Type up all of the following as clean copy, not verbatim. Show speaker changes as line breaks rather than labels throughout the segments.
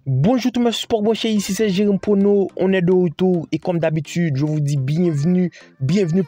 Bonjour tout le monde, sport branché, ici c'est Jérôme Pono, on est de retour et comme d'habitude, je vous dis bienvenue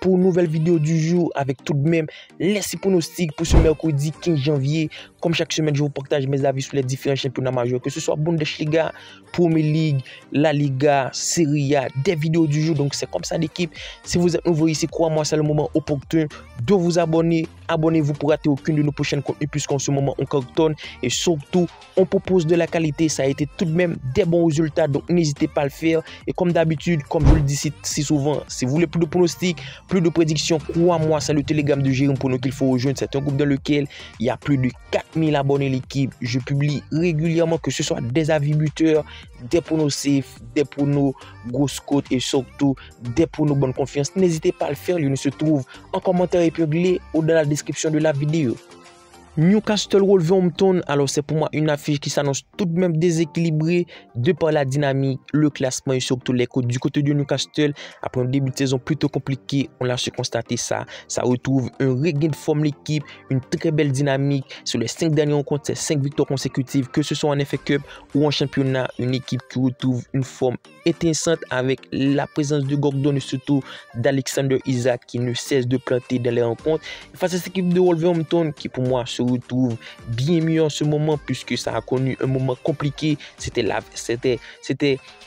pour une nouvelle vidéo du jour avec tout de même les pronostics pour ce mercredi 15 janvier. Comme chaque semaine, je vous partage mes avis sur les différents championnats majeurs, que ce soit Bundesliga, Premier League, La Liga, Serie A, des vidéos du jour. Donc c'est comme ça l'équipe. Si vous êtes nouveau ici, crois-moi, c'est le moment opportun de vous abonner. Abonnez-vous pour rater aucune de nos prochaines contenus puisqu'en ce moment on cartonne et surtout on propose de la qualité. Ça a été tout de même des bons résultats, donc n'hésitez pas à le faire. Et comme d'habitude, comme je le dis si souvent, si vous voulez plus de pronostics, plus de prédictions, crois-moi, c'est le Telegram de Jérôme Pono qu'il faut rejoindre. C'est un groupe dans lequel il y a plus de 4000 abonnés l'équipe. Je publie régulièrement, que ce soit des avis buteurs, des pronos safe, des pronos grosses cotes et surtout des pronos bonne confiance. N'hésitez pas à le faire, il se trouve en commentaire épinglé ou dans la description de la vidéo. Newcastle Wolverhampton, alors c'est pour moi une affiche qui s'annonce tout de même déséquilibrée de par la dynamique, le classement et surtout les cotes. Du côté de Newcastle, après un début de saison plutôt compliqué, on a su constater ça. Ça retrouve un regain de forme l'équipe, une très belle dynamique. Sur les 5 derniers rencontres, c'est 5 victoires consécutives, que ce soit en FA Cup ou en championnat. Une équipe qui retrouve une forme étincelante avec la présence de Gordon et surtout d'Alexander Isak qui ne cesse de planter dans les rencontres. Face à cette équipe de Wolverhampton qui pour moi se retrouve bien mieux en ce moment puisque ça a connu un moment compliqué. C'était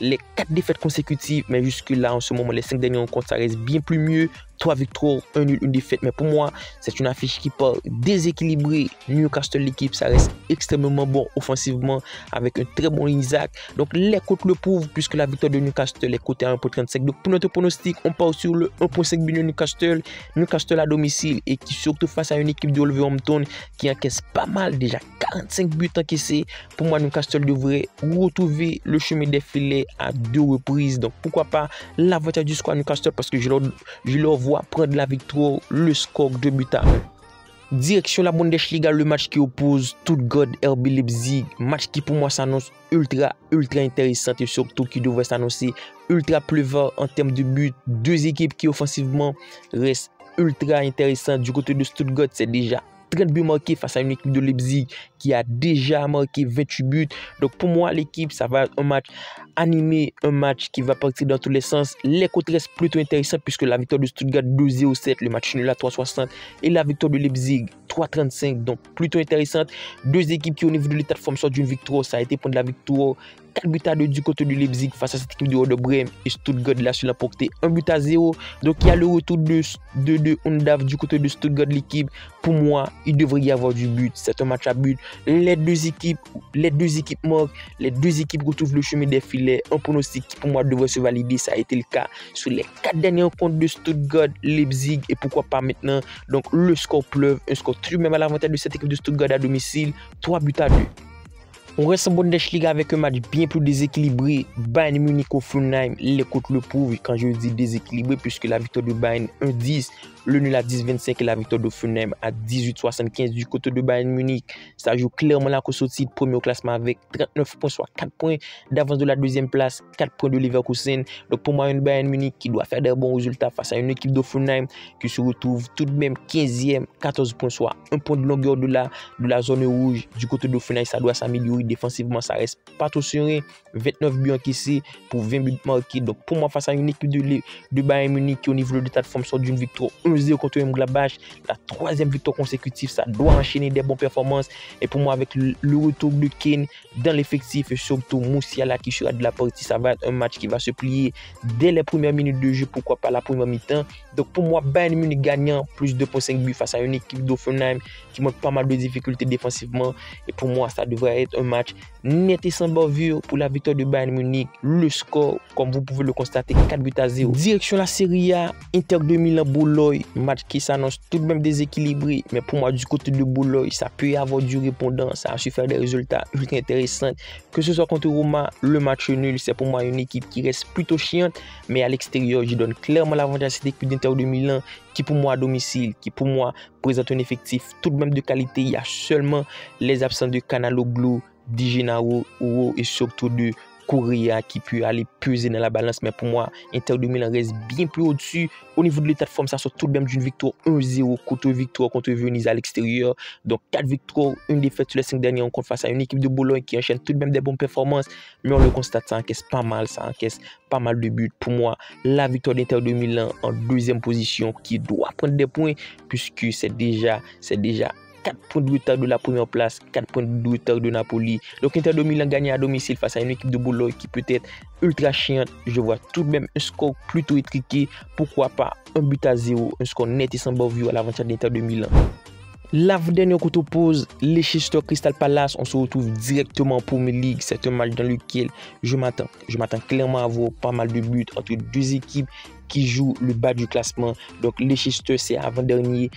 les 4 défaites consécutives, mais jusque là en ce moment les 5 derniers rencontres ça reste bien plus mieux. 3 victoires, 1 nul, 1 défaite. Mais pour moi, c'est une affiche qui part déséquilibrée. Newcastle, l'équipe, ça reste extrêmement bon offensivement avec un très bon Isaac. Donc, les cotes le prouvent puisque la victoire de Newcastle est cotée à 1,35. Donc, pour notre pronostic, on part sur le 1,5 but de Newcastle. Newcastle à domicile et qui, surtout face à une équipe de Wolverhampton qui encaisse pas mal, déjà 45 buts encaissés. Pour moi, Newcastle devrait retrouver le chemin des filets à 2 reprises. Donc, pourquoi pas l'avantage du score à Newcastle parce que je leur vois prendre la victoire, le score 2 buts à 1. Direction la Bundesliga, le match qui oppose Stuttgart RB Leipzig, match qui pour moi s'annonce ultra intéressant et surtout qui devrait s'annoncer ultra pleuveur en termes de buts. Deux équipes qui offensivement restent ultra intéressantes. Du côté de Stuttgart, c'est déjà 30 buts marqués face à une équipe de Leipzig qui a déjà marqué 28 buts. Donc pour moi, l'équipe, ça va être un match animé, un match qui va partir dans tous les sens. Les cotes restent plutôt intéressantes puisque la victoire de Stuttgart 2,07, le match nul à 3,60 et la victoire de Leipzig 3,35. Donc plutôt intéressante. Deux équipes qui au niveau de l'état de forme sortent d'une victoire. Ça a été pour de la victoire 4 buts à 2 du côté de Leipzig face à cette équipe de Werder Bremen et Stuttgart là sur la portée 1 but à 0. Donc il y a le retour de Undav du côté de Stuttgart l'équipe. Pour moi, il devrait y avoir du but. C'est un match à but. Les deux équipes marquent. Les deux équipes retrouvent le chemin des filets. Un pronostic qui pour moi devrait se valider. Ça a été le cas sur les 4 dernières rencontres de Stuttgart, Leipzig et pourquoi pas maintenant. Donc le score pleuve. Un score tout de même à l'avantage de cette équipe de Stuttgart à domicile. 3 buts à 2. On reste en Bundesliga avec un match bien plus déséquilibré. Bayern Munich au Hoffenheim, les cotes le prouvent quand je dis déséquilibré puisque la victoire de Bayern 1,10, le nul à 10,25 et la victoire de Hoffenheim à 18,75 du côté de Bayern Munich. Ça joue clairement la course au titre, premier au classement avec 39 points, soit 4 points d'avance de la deuxième place, 4 points de Leverkusen. Donc pour moi, une Bayern Munich qui doit faire des bons résultats face à une équipe d'Hoffenheim qui se retrouve tout de même 15e, 14 points, soit 1 point de longueur de la zone rouge. Du côté d'Hoffenheim, ça doit s'améliorer. Défensivement, ça reste pas trop serein. 29 buts encaissés pour 20 buts marqués. Donc pour moi, face à une équipe de Bayern Munich qui au niveau de l'état de forme sort d'une victoire 1-0 contre Mönchengladbach, la 3e victoire consécutive, ça doit enchaîner des bonnes performances. Et pour moi, avec le retour de Kane dans l'effectif et surtout Musiala qui sera de la partie, ça va être un match qui va se plier dès les premières minutes de jeu, pourquoi pas la première mi-temps. Donc pour moi, Bayern Munich gagnant, plus 2,5 buts face à une équipe d'Hoffenheim qui montre pas mal de difficultés défensivement. Et pour moi, ça devrait être un match net et sans bavure pour la victoire de Bayern Munich. Le score, comme vous pouvez le constater, 4 buts à 0. Direction la Serie A, Inter de Milan Bologne, match qui s'annonce tout de même déséquilibré. Mais pour moi, du côté de Bologne, ça peut y avoir du répondant. Ça a su faire des résultats ultra intéressants. Que ce soit contre Roma, le match nul, c'est pour moi une équipe qui reste plutôt chiante. Mais à l'extérieur, je donne clairement l'avantage à cette équipe d'Inter de Milan qui pour moi à domicile, qui pour moi présente un effectif tout de même de qualité. Il y a seulement les absences de Canaloglu, Di Gennaro et surtout de coréen qui peut aller peser dans la balance. Mais pour moi, Inter de Milan reste bien plus au-dessus. Au niveau de l'état de forme, ça sort tout de même d'une victoire 1-0 contre Venise à l'extérieur. Donc 4 victoires, une défaite sur les 5 derniers rencontres face à une équipe de Bologne qui enchaîne tout de même des bonnes performances. Mais on le constate, ça encaisse pas mal de buts. Pour moi, la victoire d'Inter de Milan en deuxième position qui doit prendre des points puisque c'est déjà 4 points de retard de la première place, 4 points de retard de Napoli. Donc Inter de Milan gagne à domicile face à une équipe de Bologne qui peut être ultra chiante. Je vois tout de même un score plutôt étriqué. Pourquoi pas un but à 0, un score net et sans bavure à l'avantage d'Inter de Milan. La dernière qu'on oppose, Leicester Crystal Palace, on se retrouve directement en Premier League. C'est un match dans lequel je m'attends clairement à voir pas mal de buts entre deux équipes qui jouent le bas du classement. Donc Leicester, c'est avant-dernier,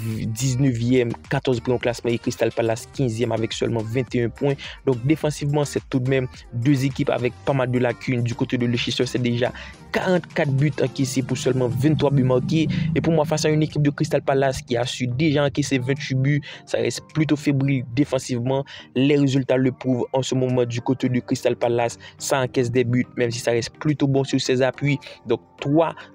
19e, 14 points au classement, et Crystal Palace 15e avec seulement 21 points. Donc défensivement, c'est tout de même deux équipes avec pas mal de lacunes. Du côté de Leicester, c'est déjà 44 buts encaissés pour seulement 23 buts marqués. Et pour moi, face à une équipe de Crystal Palace qui a su déjà encaisser 28 buts, ça reste plutôt fébrile défensivement. Les résultats le prouvent en ce moment du côté de Crystal Palace. Ça encaisse des buts, même si ça reste plutôt bon sur ses appuis. Donc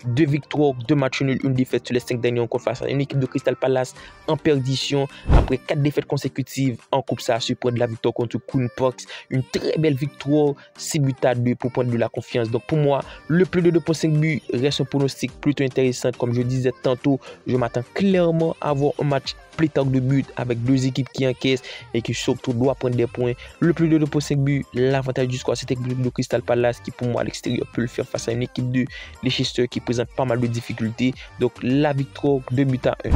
2 victoires, 2 matchs nuls, une défaite sur les 5 derniers rencontres face à une équipe de Crystal Palace en perdition. Après 4 défaites consécutives en coupe, ça a su prendre la victoire contre Queen Parks. Une très belle victoire, 6 buts à 2 pour prendre de la confiance. Donc pour moi, le plus de 2.5 buts reste un pronostic plutôt intéressant. Comme je disais tantôt, je m'attends clairement à avoir un match pléthore de buts avec deux équipes qui encaissent et qui surtout doivent prendre des points. Le plus de 2.5 buts, l'avantage du score, c'est l'équipe de Crystal Palace qui pour moi à l'extérieur peut le faire face à une équipe de Leicester qui présente pas mal de difficultés. Donc la victoire 2 buts à 1.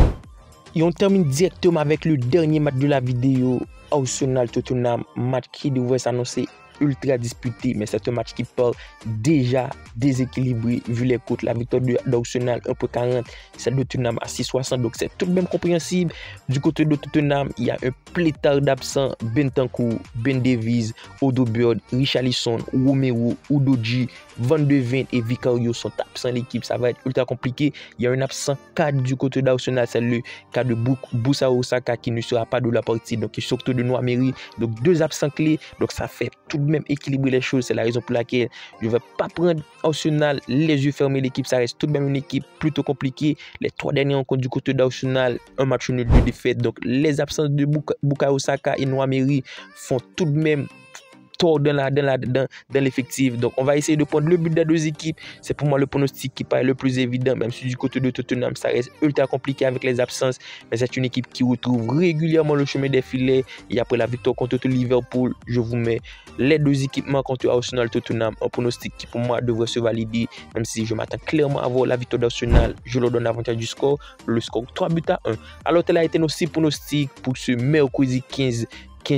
Et on termine directement avec le dernier match de la vidéo, Arsenal-Tottenham, match qui devrait s'annoncer ultra disputé, mais c'est un match qui part déjà déséquilibré vu les cotes. La victoire d'Arsenal 1,40, celle de Tottenham à 6,60, donc c'est tout de même compréhensible. Du côté de Tottenham, il y a un pléthore d'absents: Bentancur, Ben Davies, Odobert, Richarlison, Romero, Udogie, Van de Ven et Vicario sont absents de l'équipe. Ça va être ultra compliqué. Il y a un absent 4 du côté d'Arsenal, c'est le cas de Bukayo Saka qui ne sera pas de la partie, donc surtout de Noameri. Donc 2 absents clés, donc ça fait tout de même équilibrer les choses. C'est la raison pour laquelle je ne vais pas prendre Arsenal les yeux fermés. L'équipe, ça reste tout de même une équipe plutôt compliquée. Les 3 derniers rencontres du côté d'Arsenal, un match nul, 2 défaites. Donc les absences de Bukayo Saka et Noameri font tout de même tort dans l'effectif. Donc on va essayer de prendre le but des deux équipes. C'est pour moi le pronostic qui paraît le plus évident, même si du côté de Tottenham ça reste ultra compliqué avec les absences, mais c'est une équipe qui retrouve régulièrement le chemin des filets. Et après la victoire contre Liverpool, je vous mets les deux équipements contre Arsenal Tottenham, un pronostic qui pour moi devrait se valider, même si je m'attends clairement à voir la victoire d'Arsenal. Je leur donne l'avantage du score, le score 3 buts à 1. Alors tel a été nos 6 pronostics pour ce mercredi 15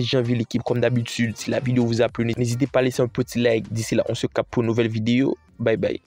janvier, l'équipe comme d'habitude. Si la vidéo vous a plu, n'hésitez pas à laisser un petit like. D'ici là, on se capte pour une nouvelle vidéo. Bye bye.